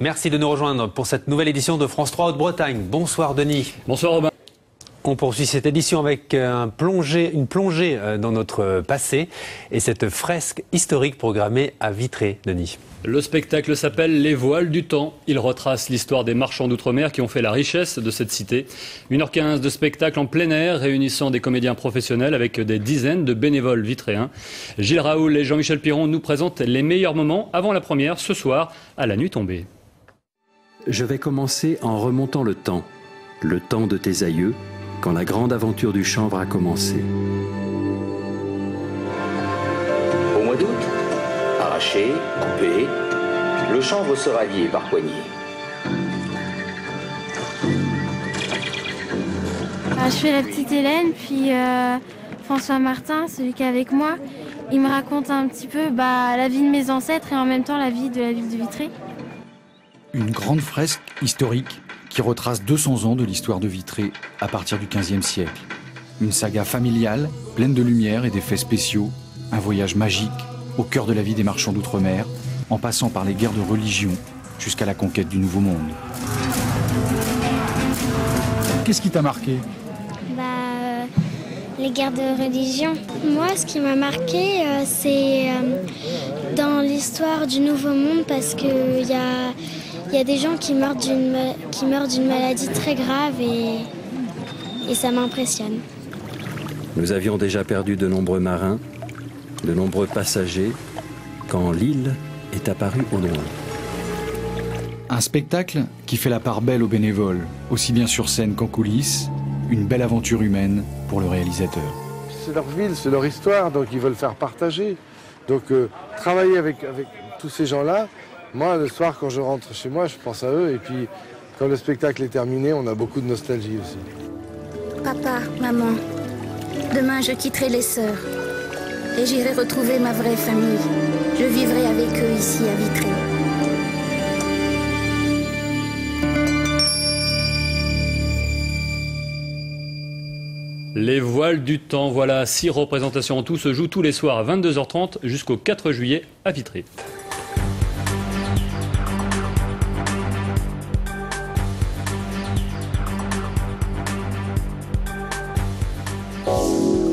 Merci de nous rejoindre pour cette nouvelle édition de France 3 Haute-Bretagne. Bonsoir Denis. Bonsoir Robin. On poursuit cette édition avec une plongée dans notre passé et cette fresque historique programmée à Vitré, Denis. Le spectacle s'appelle Les Voiles du Temps. Il retrace l'histoire des marchands d'outre-mer qui ont fait la richesse de cette cité. 1h15 de spectacle en plein air réunissant des comédiens professionnels avec des dizaines de bénévoles vitréens. Gilles Raoul et Jean-Michel Piron nous présentent les meilleurs moments avant la première ce soir à la nuit tombée. Je vais commencer en remontant le temps de tes aïeux, quand la grande aventure du chanvre a commencé. Au mois d'août, arraché, coupé, le chanvre sera lié par poignée. Je fais la petite Hélène, puis François Martin, celui qui est avec moi, il me raconte un petit peu la vie de mes ancêtres et en même temps la vie de la ville de Vitré. Une grande fresque historique qui retrace 200 ans de l'histoire de Vitré à partir du XVe siècle. Une saga familiale, pleine de lumière et d'effets spéciaux, un voyage magique au cœur de la vie des marchands d'outre-mer, en passant par les guerres de religion jusqu'à la conquête du Nouveau Monde. Qu'est-ce qui t'a marqué ? Les guerres de religion. Moi, ce qui m'a marqué, c'est dans l'histoire du Nouveau Monde, parce qu'il y a des gens qui meurent d'une maladie très grave et ça m'impressionne. Nous avions déjà perdu de nombreux marins, de nombreux passagers, quand l'île est apparue au loin. Un spectacle qui fait la part belle aux bénévoles, aussi bien sur scène qu'en coulisses, une belle aventure humaine pour le réalisateur. C'est leur ville, c'est leur histoire, donc ils veulent faire partager. Donc travailler avec tous ces gens-là, moi le soir quand je rentre chez moi, je pense à eux et puis quand le spectacle est terminé, on a beaucoup de nostalgie aussi. Papa, maman, demain je quitterai les sœurs et j'irai retrouver ma vraie famille. Je vivrai avec eux ici à Vitré. Les Voiles du Temps, voilà 6 représentations en tout, se jouent tous les soirs à 22h30 jusqu'au 4 juillet à Vitré.